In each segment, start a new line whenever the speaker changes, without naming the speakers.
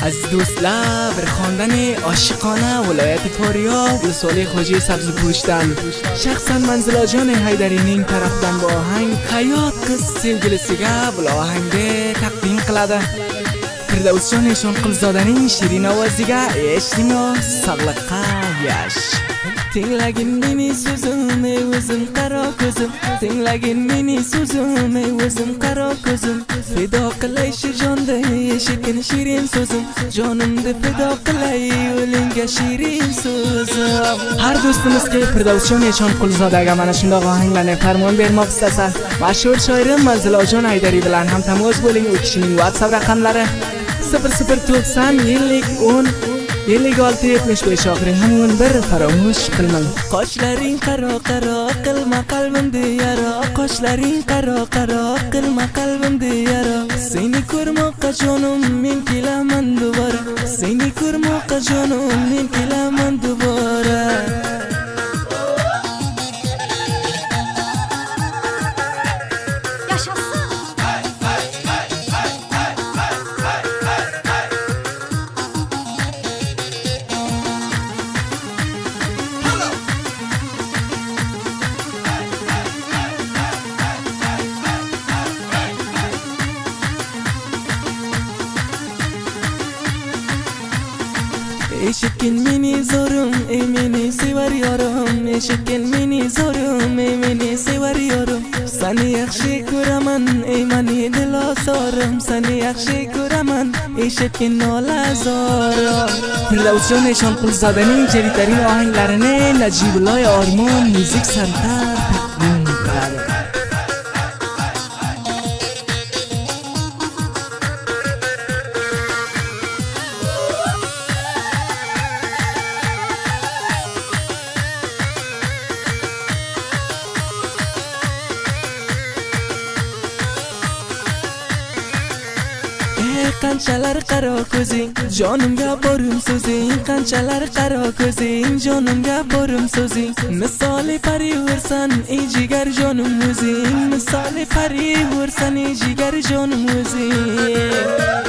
از دوست لب خواندن عاشقانه ولایت فاریاب لسالی خواجه سبز پوشتن شخصا منزل جان حیدرینین طرفدن با آهنگ حیات قص سلگلسیگه بلا آهنگه تقدیم قلده فردوس جانشان قلزادنین شیرین آوازیگه اشتینا سغلقه یش Tinglagin meni sözüm özüm kara gözüm Tinglagin meni sözüm özüm kara gözüm Feda qilay shu jonda eshitgan shirin so'zim Jonimda feda qilay o'linga shirin so'zim Har do'stimizga Firdavsjon Eshon Qulzodaga mana shunday ohanglarni farmon bermoq istasa mashhur shoirim Manzilajon Haydari bilan ham tamoz bo'ling. U kishining WhatsApp raqamlari 0090 50 10 56-75 oxiring hamon bir faromush qilmang. Qoshlaring qaro qaro qilma qalbimda yara Qoshlaring qaro qaro qilma qalbimda yara Seni ko'rmoqqa jonim men kelaman dubara Seni ko'rmoqqa jonim men kelaman dubara Eshitgan meni zo'rim meni sevar yorim Eshitgan meni zo'rim meni sevar yorim Seni yaxshi ko'raman meni dilosorim Seni yaxshi ko'raman eshitgan nolazorim Firdavsjon Eshon Qulzodaning jadidtariin ohanglarini Najibulloy Ormon Music Center taqdim qiladi. Qanchalar qaro ko'zing jonimga borim so'zing Qanchalar qaro ko'zing jonimga borim so'zing Misoli pariversan ey jigar jonim o'zing Misoli pariversan ey jigar jonim o'zing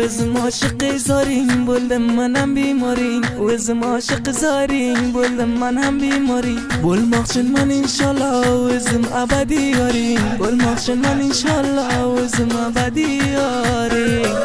O'zim oshiq zoring bo'ldim men ham bemoring O'zim oshiq zoring bo'ldim men ham bemoring Bo'lmoqchiman inshaalloh o'zim abadiy yoring Bo'lmoqchiman inshaalloh o'zim abadiy yoring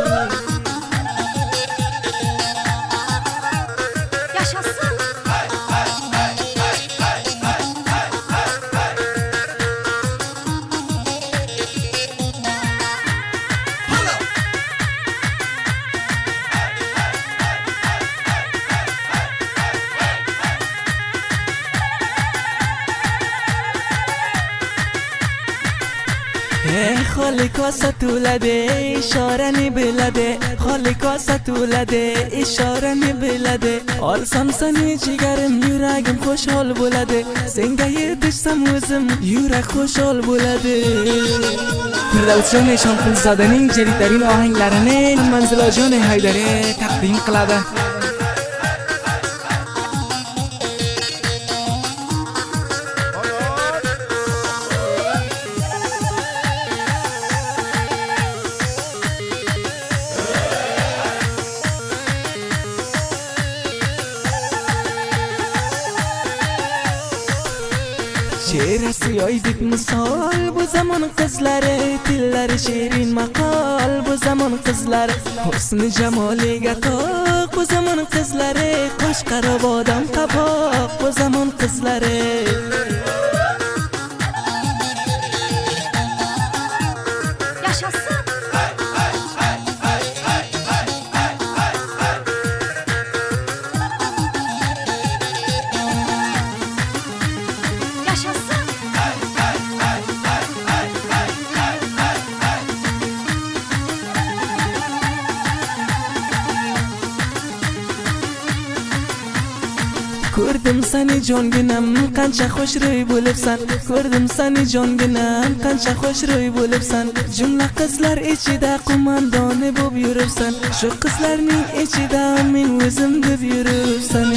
خالی کاسه طولده اشاره بلده خالی کاسه طولده اشاره بلده آلسام سنی جگرم یورگم خوشحال بلده سنگه دشتم o'zim yurak خوشحال بلده Firdavsjon Eshon Qulzodaning jadidtariin ohanglarini Manzilajon Haydari taqdim qiladi. Chehrasi yoydek misol bu zamon qizlari Tillari shirin maqol bu zamon qizlari Husni jamoliga toq bu zamon qizlari Qosh qaro bodam qaboq bu zamon qizlari Ko'rdim seni jonginam qancha xushro'y bo'libsan, ko'rdim seni jonginam qancha xushro'y bo'libsan. Jumla qizlar ichida qo'mondoni bo'lib yuribsan, shu qizlarning ichida men o'zim deb yuribsan.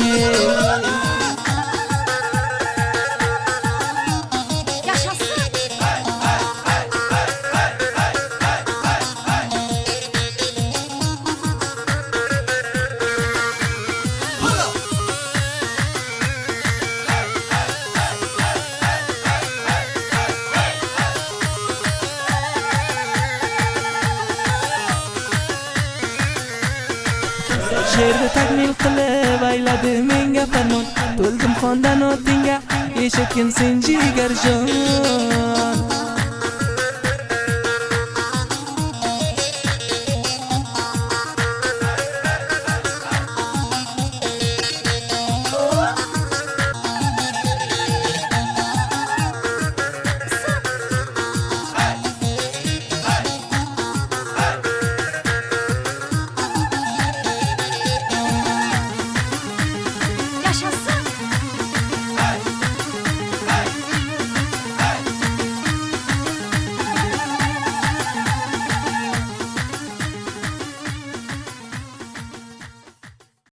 She'rni takmil qilib ayladi menga farmon, to'ldim xondan otingga, eshitgin sen jigarjon.